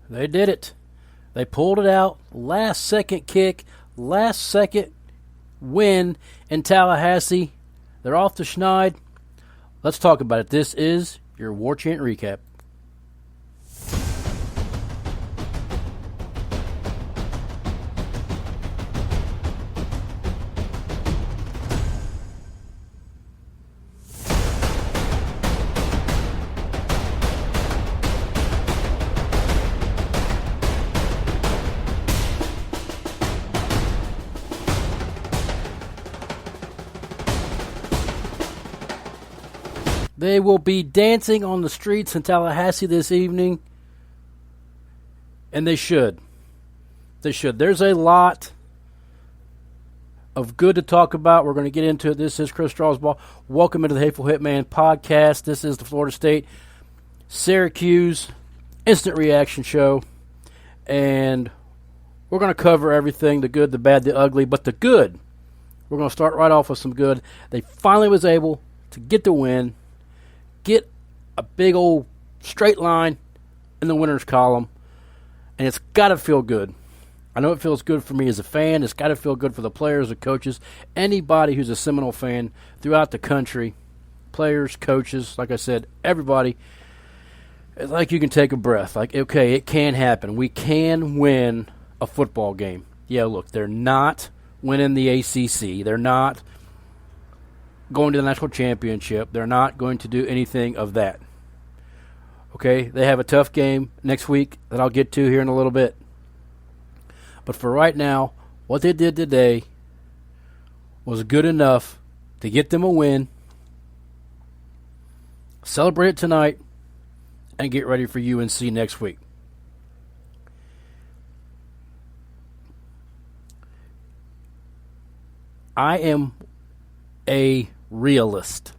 They did it. They pulled it out. Last second kick. Last second win in Tallahassee. They're off to Schneid. Let's talk about it. This is your War Chant Recap. They will be dancing on the streets in Tallahassee this evening, and they should. They should. There's a lot of good to talk about. We're going to get into it. This is Chris Strawsball. Welcome into the Hateful Hitman podcast. This is the Florida State Syracuse instant reaction show, and we're going to cover everything, the good, the bad, the ugly, but the good. We're going to start right off with some good. They finally was able to get the win. Get a big old straight line in the winner's column, and it's got to feel good. I know it feels good for me as a fan. It's got to feel good for the players, the coaches, anybody who's a Seminole fan throughout the country, players, coaches, like I said, everybody. It's like you can take a breath. Like, okay, it can happen. We can win a football game. Yeah, look, they're not winning the ACC. They're not going to the national championship. They're not going to do anything of that. Okay, they have a tough game next week that I'll get to here in a little bit. But for right now, what they did today was good enough to get them a win, celebrate it tonight, and get ready for UNC next week. I am a realist.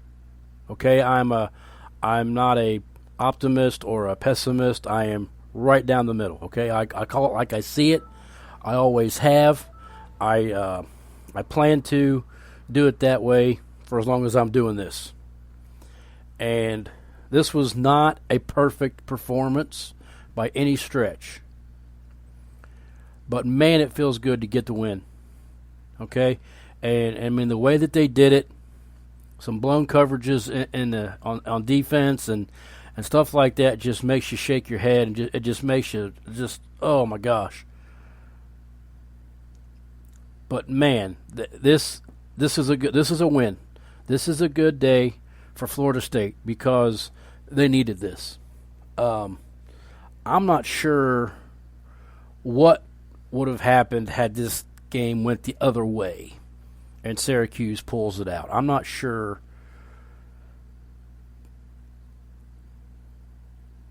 Okay, I'm not a optimist or a pessimist. I am right down the middle. Okay, I call it like I see it. I always have. I plan to do it that way for as long as I'm doing this. And this was not a perfect performance by any stretch. But man, it feels good to get the win. Okay, and I mean the way that they did it. Some blown coverages on defense and stuff like that just makes you shake your head, and it just makes you just, oh my gosh. But man, this is a win. This is a good day for Florida State because they needed this. I'm not sure what would have happened had this game went the other way and Syracuse pulls it out. I'm not sure.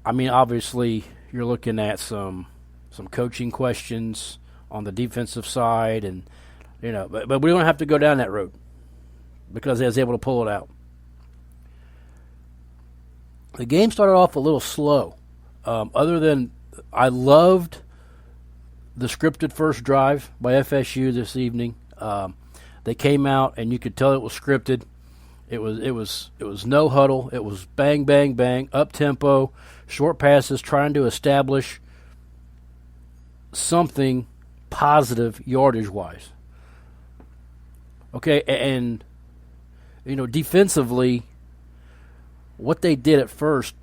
I mean, obviously, you're looking at some coaching questions on the defensive side, and but we don't have to go down that road because they was able to pull it out. The game started off a little slow. Other than I loved the scripted first drive by FSU this evening. They came out, and you could tell it was scripted. It was no huddle. It was bang, bang, bang, up tempo, short passes, trying to establish something positive yardage wise. Okay, and defensively, what they did at first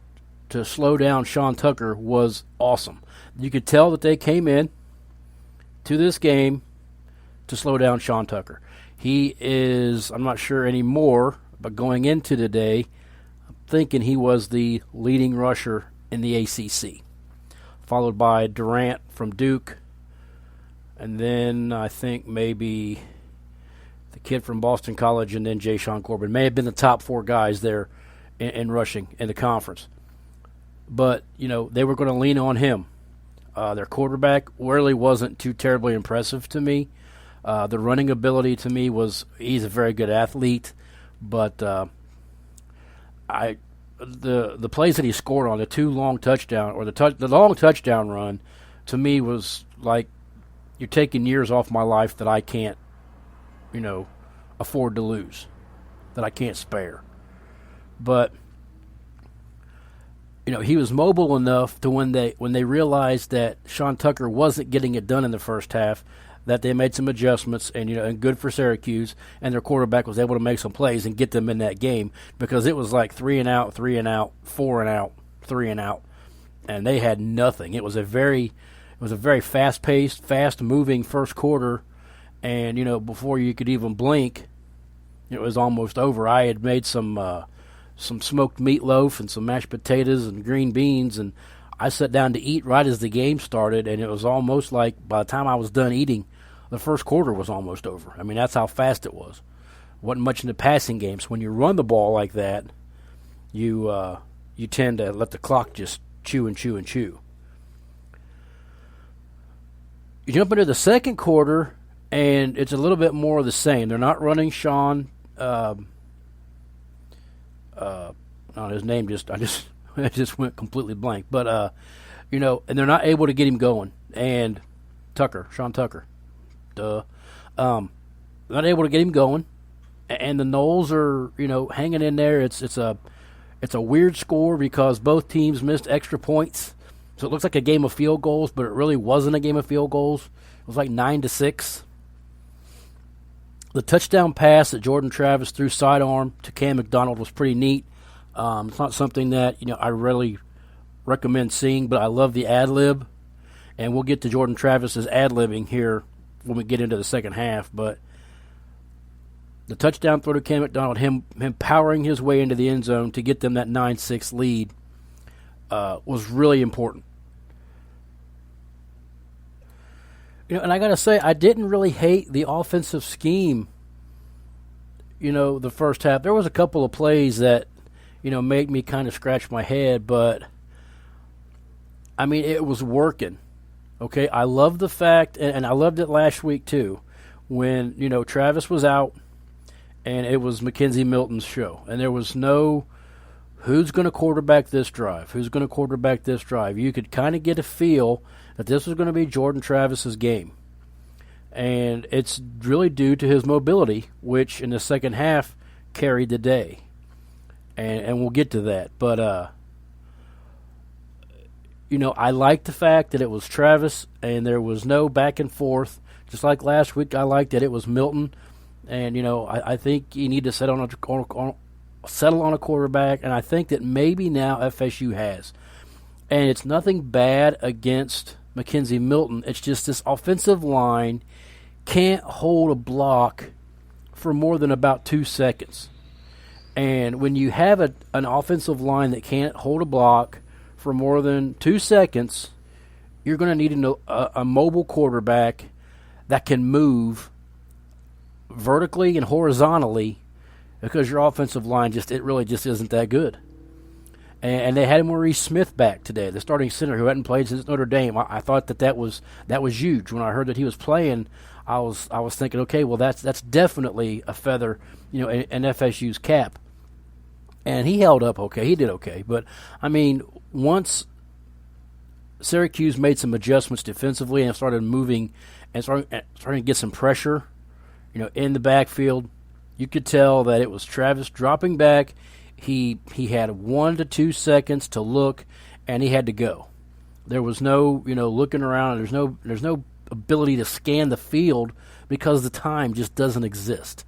to slow down Sean Tucker was awesome. You could tell that they came in to this game to slow down Sean Tucker. He is, I'm not sure anymore, but going into today, I'm thinking he was the leading rusher in the ACC, followed by Durant from Duke, and then I think maybe the kid from Boston College, and then Jay Sean Corbin. May have been the top four guys there in rushing in the conference. But, they were going to lean on him. Their quarterback really wasn't too terribly impressive to me. The running ability to me he's a very good athlete, but the plays that he scored on the two long touchdown or the long touchdown run to me was like you're taking years off my life that I can't afford to lose, that I can't spare. But he was mobile enough to when they realized that Sean Tucker wasn't getting it done in the first half, that they made some adjustments, and good for Syracuse, and their quarterback was able to make some plays and get them in that game, because it was like 3 and out, 4 and out, 3 and out, and they had nothing. It was a very fast-paced, fast-moving first quarter, and before you could even blink, it was almost over. I had made some smoked meatloaf and some mashed potatoes and green beans, and I sat down to eat right as the game started, and it was almost like by the time I was done eating, the first quarter was almost over. I mean, that's how fast it was. Wasn't much in the passing game. So when you run the ball like that, you tend to let the clock just chew and chew and chew. You jump into the second quarter, and it's a little bit more of the same. They're not running Sean. His name I just went completely blank. But and they're not able to get him going. And Sean Tucker. Not able to get him going, and the Noles are hanging in there. It's a weird score because both teams missed extra points, so it looks like a game of field goals, but it really wasn't a game of field goals. It was like 9-6. The touchdown pass that Jordan Travis threw sidearm to Cam McDonald was pretty neat. It's not something that I really recommend seeing, but I love the ad lib, and we'll get to Jordan Travis's ad libbing here when we get into the second half. But the touchdown throw to Cam McDonald, him powering his way into the end zone to get them that 9-6 lead, was really important. And I got to say, I didn't really hate the offensive scheme, the first half. There was a couple of plays that, made me kind of scratch my head, but, I mean, it was working. Okay, I love the fact, and I loved it last week too, when, Travis was out and it was Mackenzie Milton's show. And there was no, who's going to quarterback this drive? Who's going to quarterback this drive? You could kind of get a feel that this was going to be Jordan Travis's game. And it's really due to his mobility, which in the second half carried the day. And we'll get to that. But, I like the fact that it was Travis and there was no back and forth. Just like last week, I liked that it was Milton. And, I think you need to settle on a quarterback, and I think that maybe now FSU has. And it's nothing bad against Mackenzie Milton. It's just this offensive line can't hold a block for more than about 2 seconds. And when you have an offensive line that can't hold a block for more than 2 seconds, you're going to need a mobile quarterback that can move vertically and horizontally, because your offensive line it really just isn't that good. And they had Maurice Smith back today, the starting center who hadn't played since Notre Dame. I thought that was huge. When I heard that he was playing, I was thinking, okay, well that's definitely a feather, in FSU's cap. And he held up okay. He did okay. But, I mean, once Syracuse made some adjustments defensively and started moving and starting to get some pressure, in the backfield, you could tell that it was Travis dropping back. He had 1 to 2 seconds to look, and he had to go. There was no, looking around. There's no ability to scan the field because the time just doesn't exist.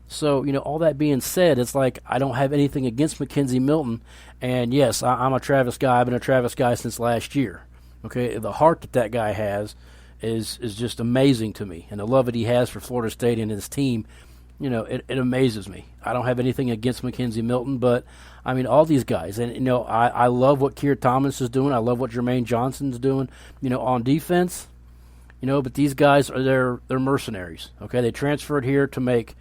So, all that being said, it's like I don't have anything against Mackenzie Milton. And, yes, I'm a Travis guy. I've been a Travis guy since last year. Okay, the heart that guy has is just amazing to me. And the love that he has for Florida State and his team, it amazes me. I don't have anything against Mackenzie Milton, but, I mean, all these guys. And, I love what Keir Thomas is doing. I love what Jermaine Johnson's doing, on defense. But these guys they're mercenaries. Okay, they transferred here to make,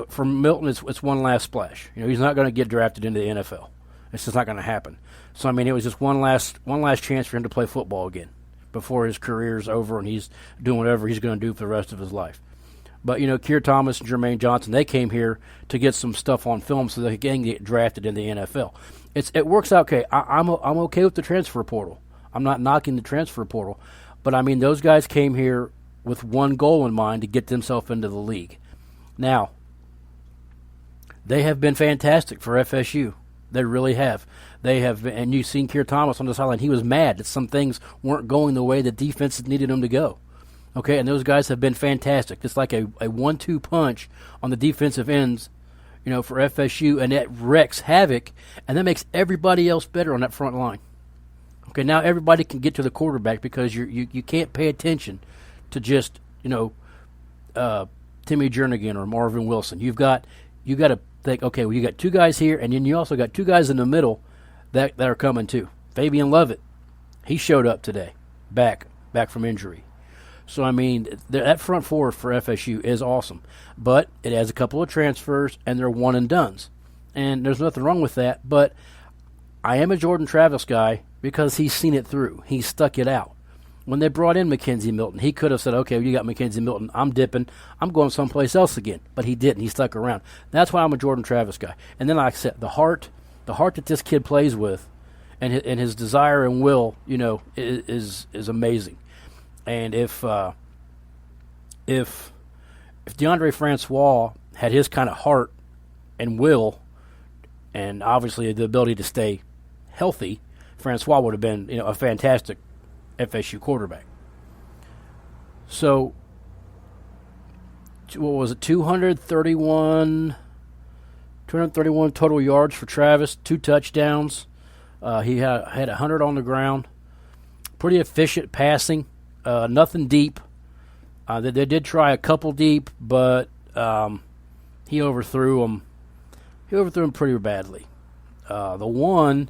for Milton, it's one last splash. He's not going to get drafted into the NFL. It's just not going to happen. So, I mean, it was just one last chance for him to play football again before his career's over and he's doing whatever he's going to do for the rest of his life. But, Keir Thomas and Jermaine Johnson, they came here to get some stuff on film so they can get drafted in the NFL. It works out okay. I'm okay with the transfer portal. I'm not knocking the transfer portal. But, I mean, those guys came here with one goal in mind, to get themselves into the league. Now, they have been fantastic for FSU. They really have. They have, and you've seen Keir Thomas on the sideline. He was mad that some things weren't going the way the defenses needed them to go. Okay, and those guys have been fantastic. It's like a 1-2 punch on the defensive ends, for FSU, and that wreaks havoc, and that makes everybody else better on that front line. Okay, now everybody can get to the quarterback because you can't pay attention to just Timmy Jernigan or Marvin Wilson. You got to think, okay, well, you got two guys here, and then you also got two guys in the middle that are coming too. Fabian Lovett, he showed up today, back from injury. So, I mean, that front four for FSU is awesome. But it has a couple of transfers, and they're one-and-dones. And there's nothing wrong with that. But I am a Jordan Travis guy because he's seen it through. He's stuck it out. When they brought in Mackenzie Milton, he could have said, okay, well, you got Mackenzie Milton. I'm dipping. I'm going someplace else again. But he didn't. He stuck around. That's why I'm a Jordan Travis guy. And then, like I said, the heart that this kid plays with and his desire and will, is amazing. And if DeAndre Francois had his kind of heart and will, and obviously the ability to stay healthy, Francois would have been, a fantastic FSU quarterback. So, what was it? 231 total yards for Travis, 2 touchdowns. He had 100 on the ground. Pretty efficient passing. Nothing deep. They did try a couple deep, but he overthrew them. He overthrew them pretty badly. The one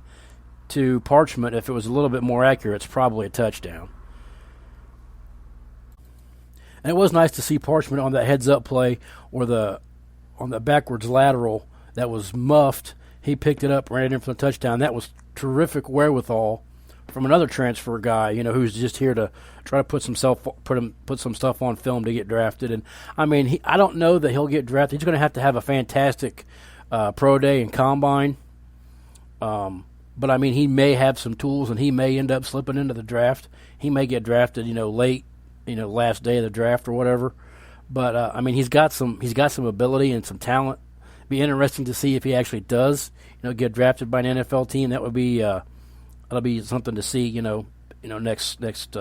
to Parchment, if it was a little bit more accurate, it's probably a touchdown. And it was nice to see Parchment on that heads-up play or on the backwards lateral that was muffed. He picked it up, ran it in for the touchdown. That was terrific wherewithal from another transfer guy, who's just here to try to put some stuff on film to get drafted. And I mean, I don't know that he'll get drafted. He's going to have a fantastic pro day and combine. But I mean, he may have some tools, and he may end up slipping into the draft. He may get drafted, late, last day of the draft or whatever. But I mean, he's got some ability and some talent. It'd be interesting to see if he actually does, get drafted by an NFL team. That would be. That'll be something to see, next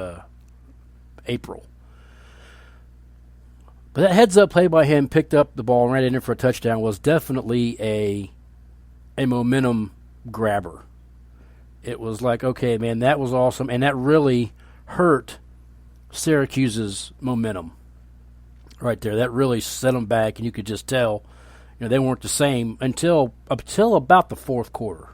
April. But that heads-up play by him, picked up the ball and ran it in for a touchdown, was definitely a momentum grabber. It was like, okay, man, that was awesome, and that really hurt Syracuse's momentum right there. That really set them back, and you could just tell, they weren't the same until about the fourth quarter.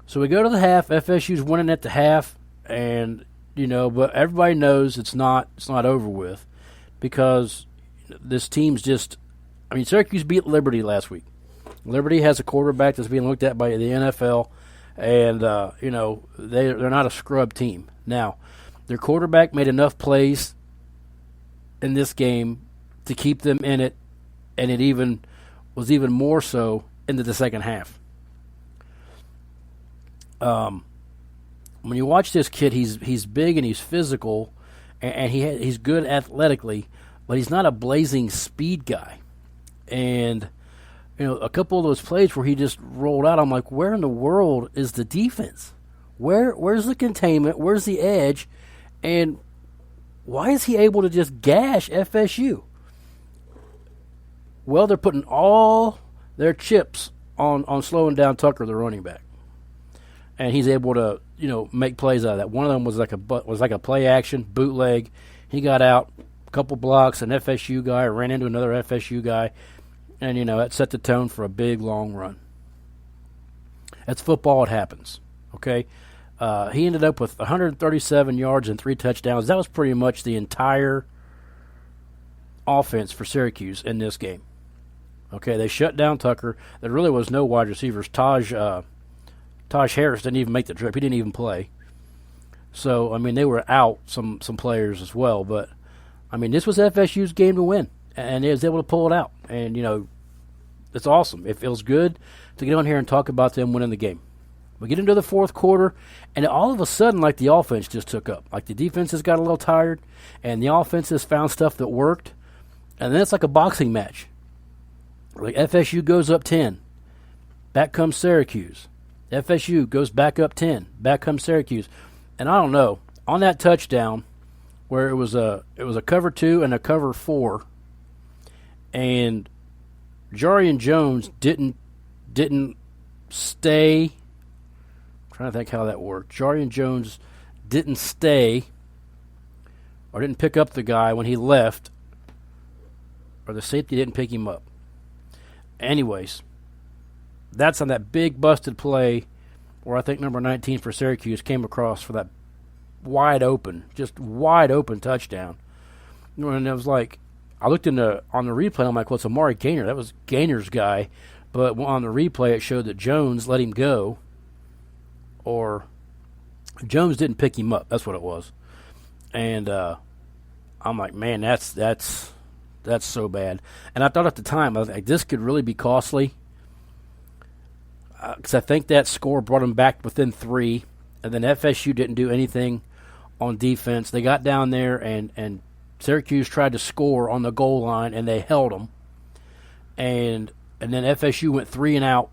So we go to the half. FSU's winning at the half, and but everybody knows it's not over with because this team's just. I mean, Syracuse beat Liberty last week. Liberty has a quarterback that's being looked at by the NFL, and they're not a scrub team. Now, their quarterback made enough plays in this game to keep them in it, and it was even more so into the second half. When you watch this kid, he's big and he's physical, and he's good athletically, but he's not a blazing speed guy. And a couple of those plays where he just rolled out, I'm like, where in the world is the defense? Where's the containment? Where's the edge? And why is he able to just gash FSU? Well, they're putting all their chips on slowing down Tucker, the running back. And he's able to, make plays out of that. One of them was like a play action bootleg. He got out, a couple blocks, an FSU guy ran into another FSU guy, and that set the tone for a big long run. That's football. It happens. Okay, he ended up with 137 yards and 3 touchdowns. That was pretty much the entire offense for Syracuse in this game. Okay, they shut down Tucker. There really was no wide receivers. Taj Harris didn't even make the trip. He didn't even play. So, I mean, they were out some players as well. But, I mean, this was FSU's game to win. And they was able to pull it out. And, it's awesome. It feels good to get on here and talk about them winning the game. We get into the fourth quarter, and all of a sudden, like, the offense just took up. Like, the defenses got a little tired, and the offenses found stuff that worked. And then it's like a boxing match. Like, FSU goes up 10. Back comes Syracuse. FSU goes back up 10. Back comes Syracuse. And I don't know, on that touchdown where it was a cover 2 and a cover 4, and Jarian Jones didn't stay. I'm trying to think how that worked. Jarian Jones didn't stay or didn't pick up the guy when he left, or the safety didn't pick him up. Anyways, that's on that big busted play where I think number 19 for Syracuse came across for that wide open touchdown. And it was like, I looked on the replay, I'm like, well, it's Amari Gaynor. That was Gaynor's guy. But on the replay, it showed that Jones let him go, or Jones didn't pick him up. That's what it was. And I'm like, man, that's so bad. And I thought at the time, I was like, this could really be costly, because I think that score brought them back within 3, and then FSU didn't do anything on defense. They got down there, and Syracuse tried to score on the goal line, and they held them. And then FSU went 3 and out,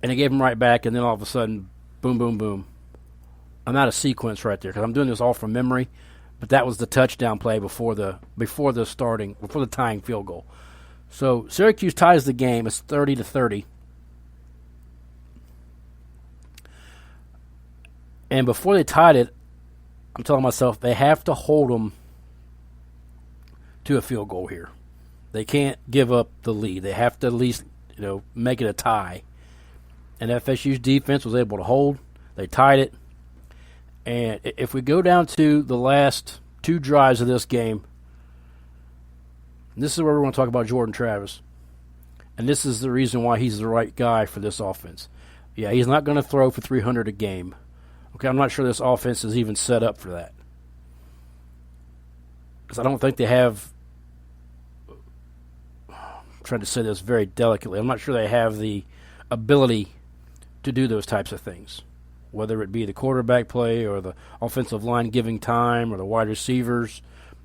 and they gave them right back, and then all of a sudden, boom, boom, boom. I'm out of sequence right there because I'm doing this all from memory, but that was the touchdown play before the tying field goal. So Syracuse ties the game. It's 30-30. And before they tied it, I'm telling myself they have to hold them to a field goal here. They can't give up the lead. They have to at least, make it a tie. And FSU's defense was able to hold. They tied it. And if we go down to the last 2 drives of this game, this is where we're going to talk about Jordan Travis. And this is the reason why he's the right guy for this offense. Yeah, he's not going to throw for 300 a game. Okay, I'm not sure this offense is even set up for that. Because I don't think they have, I'm trying to say this very delicately, I'm not sure they have the ability to do those types of things. Whether it be the quarterback play or the offensive line giving time or the wide receivers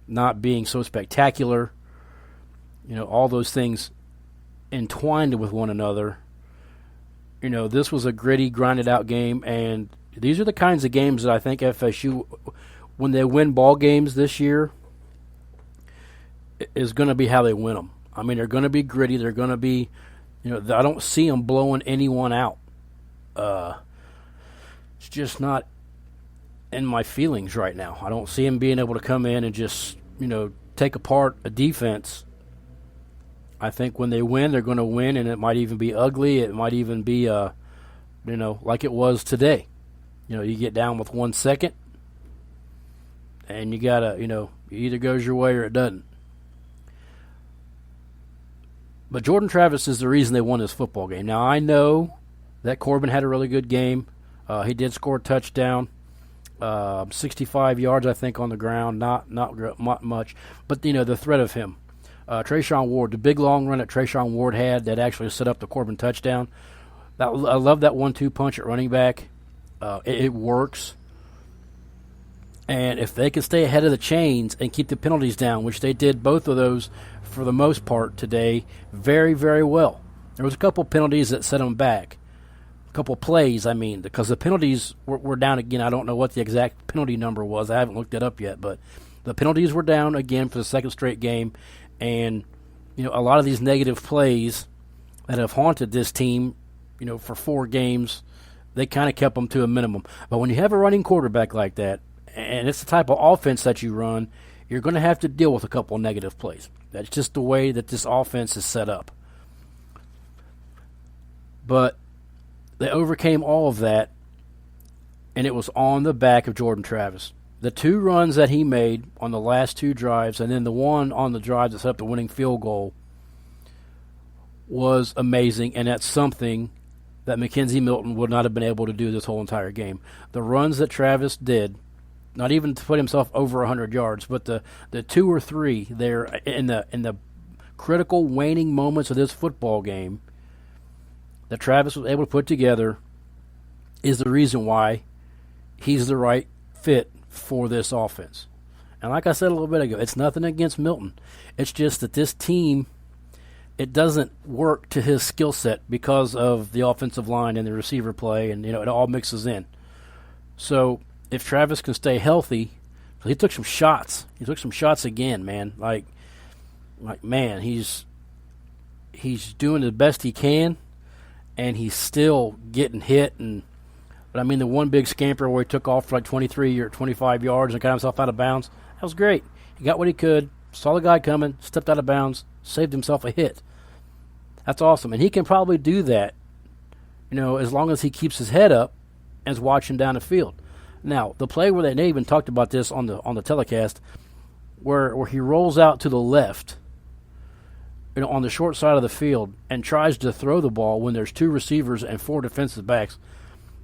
not being so spectacular. All those things entwined with one another. This was a gritty, grinded-out game, and these are the kinds of games that I think FSU, when they win ball games this year, is going to be how they win them. I mean, they're going to be gritty. They're going to be, I don't see them blowing anyone out. It's just not in my feelings right now. I don't see them being able to come in and just, take apart a defense. I think when they win, they're going to win, and it might even be ugly. It might even be, like it was today. You get down with 1 second, and you got to, it either goes your way or it doesn't. But Jordan Travis is the reason they won this football game. Now, I know that Corbin had a really good game. He did score a touchdown, 65 yards, I think, on the ground. Not much. But, the threat of him. Treshaun Ward, the big long run that Treshaun Ward had that actually set up the Corbin touchdown. I love that 1-2 punch at running back. It works. And if they can stay ahead of the chains and keep the penalties down, which they did both of those for the most part today very, very well. There was a couple penalties that set them back. A couple plays, because the penalties were down again. I don't know what the exact penalty number was. I haven't looked it up yet, but the penalties were down again for the second straight game. And, a lot of these negative plays that have haunted this team, for 4 games, they kind of kept them to a minimum. But when you have a running quarterback like that, and it's the type of offense that you run, you're going to have to deal with a couple of negative plays. That's just the way that this offense is set up. But they overcame all of that, and it was on the back of Jordan Travis. The 2 runs that he made on the last 2 drives, and then the one on the drive that set up the winning field goal, was amazing, and that's something that Mackenzie Milton would not have been able to do this whole entire game. The runs that Travis did, not even to put himself over 100 yards, but the 2 or 3 there in the critical waning moments of this football game that Travis was able to put together is the reason why he's the right fit for this offense. And like I said a little bit ago, it's nothing against Milton. It's just that this team it doesn't work to his skill set because of the offensive line and the receiver play, and it all mixes in. So if Travis can stay healthy, he took some shots. He took some shots again, man. Like man, he's doing the best he can, and he's still getting hit. But I mean, the one big scamper where he took off for like 23 or 25 yards and got himself out of bounds, that was great. He got what he could, saw the guy coming, stepped out of bounds, saved himself a hit. That's awesome, and he can probably do that, as long as he keeps his head up and is watching down the field. Now, the play where they even talked about this on the telecast, where he rolls out to the left, on the short side of the field and tries to throw the ball when there's 2 receivers and 4 defensive backs.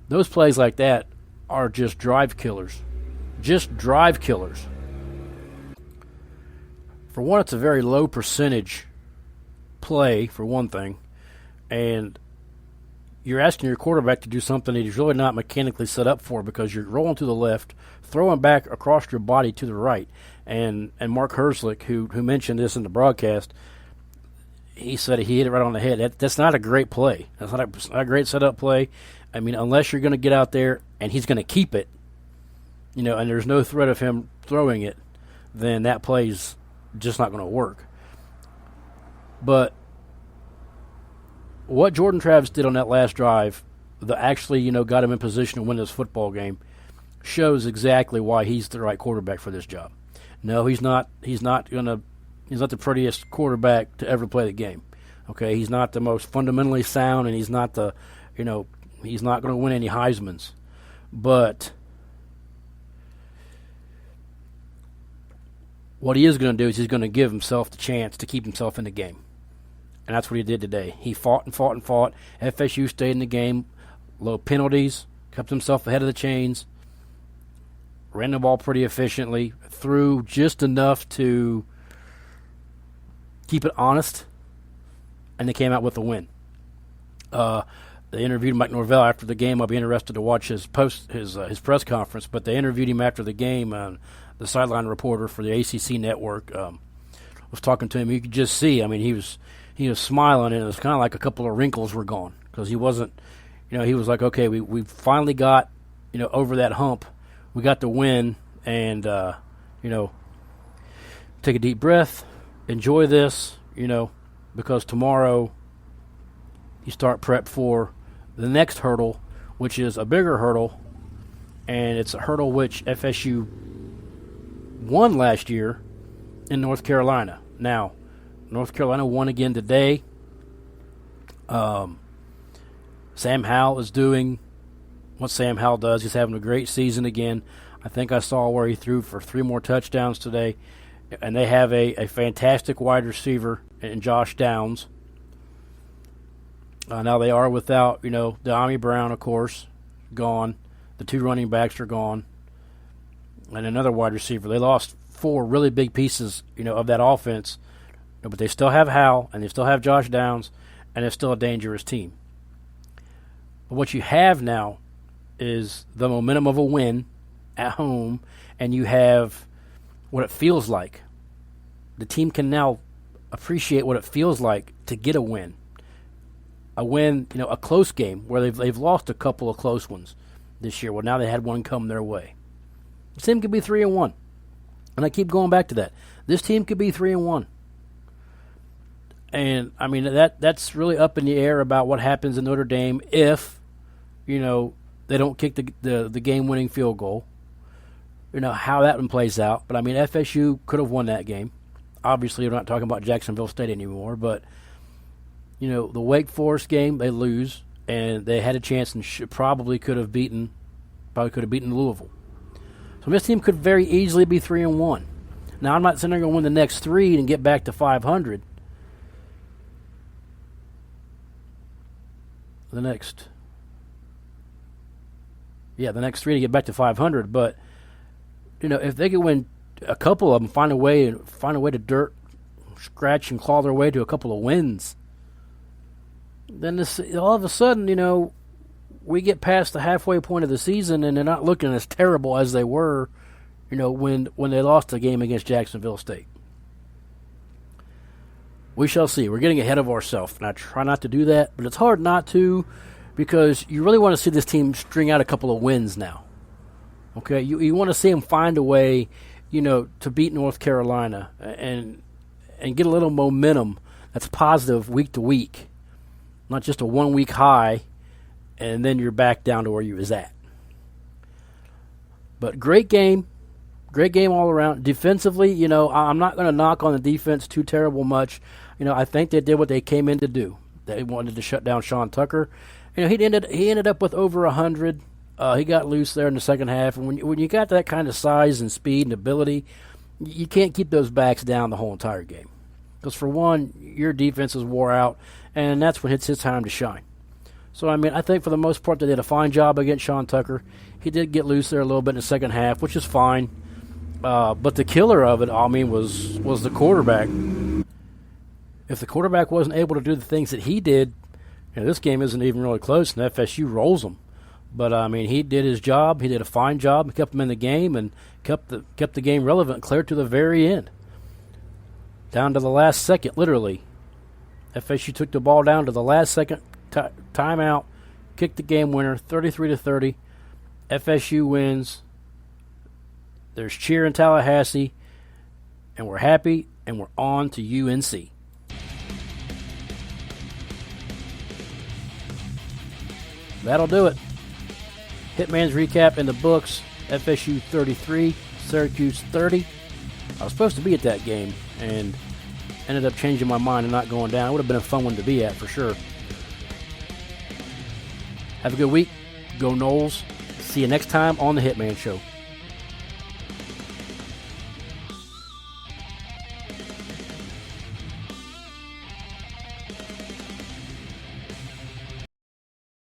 Those plays like that are just drive killers. Just drive killers. For one, it's a very low percentage play, for one thing, and you're asking your quarterback to do something that he's really not mechanically set up for, because you're rolling to the left, throwing back across your body to the right. And Mark Herzlich, who mentioned this in the broadcast, he said he hit it right on the head. That's not a great play. That's not a great setup play. I mean, unless you're going to get out there and he's going to keep it, and there's no threat of him throwing it, then that play's just not going to work. But what Jordan Travis did on that last drive, that actually, got him in position to win this football game, shows exactly why he's the right quarterback for this job. No, he's not the prettiest quarterback to ever play the game. Okay, he's not the most fundamentally sound, and he's not he's not going to win any Heismans. But what he is going to do is he's going to give himself the chance to keep himself in the game. And that's what he did today. He fought and fought and fought. FSU stayed in the game. Low penalties. Kept himself ahead of the chains. Ran the ball pretty efficiently. Threw just enough to keep it honest. And they came out with a win. They interviewed Mike Norvell after the game. I'll be interested to watch his press conference. But they interviewed him after the game. The sideline reporter for the ACC network was talking to him. You could just see. I mean, he was smiling, and it was kind of like a couple of wrinkles were gone, because he wasn't. He was like, okay, we finally got over that hump. We got the win, and take a deep breath, enjoy this, because tomorrow you start prep for the next hurdle, which is a bigger hurdle, and it's a hurdle which FSU won last year in North Carolina. Now, North Carolina won again today. Sam Howell is doing what Sam Howell does. He's having a great season again. I think I saw where he threw for 3 more touchdowns today. And they have a fantastic wide receiver in Josh Downs. Now they are without, De'Ami Brown, of course, gone. The 2 running backs are gone. And another wide receiver. They lost 4 really big pieces, of that offense. But they still have Howell, and they still have Josh Downs, and it's still a dangerous team. But what you have now is the momentum of a win at home, and you have what it feels like. The team can now appreciate what it feels like to get a win. A win, a close game where they've lost a couple of close ones this year. Well, now they had one come their way. This team could be 3-1, and I keep going back to that. This team could be 3-1. And, I mean, that's really up in the air about what happens in Notre Dame if, they don't kick the game-winning field goal. How that one plays out. But, I mean, FSU could have won that game. Obviously, we're not talking about Jacksonville State anymore. But, the Wake Forest game, they lose. And they had a chance and probably could have beaten Louisville. So this team could very easily be 3-1. Now, I'm not saying they're going to win the next 3 and get back to 500. The next 3 to get back to 500. But if they could win a couple of them, find a way to scratch and claw their way to a couple of wins, then all of a sudden, we get past the halfway point of the season, and they're not looking as terrible as they were, when they lost the game against Jacksonville State. We shall see. We're getting ahead of ourselves, and I try not to do that, but it's hard not to because you really want to see this team string out a couple of wins now. Okay, you want to see them find a way, to beat North Carolina and get a little momentum that's positive week to week, not just a 1 week high, and then you're back down to where you was at. But great game all around. Defensively, I'm not going to knock on the defense too terrible much. I think they did what they came in to do. They wanted to shut down Sean Tucker. He ended up with over 100. He got loose there in the second half, and when you got that kind of size and speed and ability, you can't keep those backs down the whole entire game. Because for one, your defense is wore out, and that's when it's his time to shine. So I think for the most part they did a fine job against Sean Tucker. He did get loose there a little bit in the second half, which is fine. But the killer of it, was the quarterback. If the quarterback wasn't able to do the things that he did, this game isn't even really close, and FSU rolls them. But, he did his job. He did a fine job. He kept them in the game and kept the game relevant, clear to the very end. Down to the last second, literally. FSU took the ball down to the last second, timeout, kicked the game winner, 33-30. FSU wins. There's cheer in Tallahassee, and we're happy, and we're on to UNC. That'll do it. Hitman's recap in the books. FSU 33, Syracuse 30. I was supposed to be at that game and ended up changing my mind and not going down. It would have been a fun one to be at for sure. Have a good week. Go Noles. See you next time on the Hitman Show.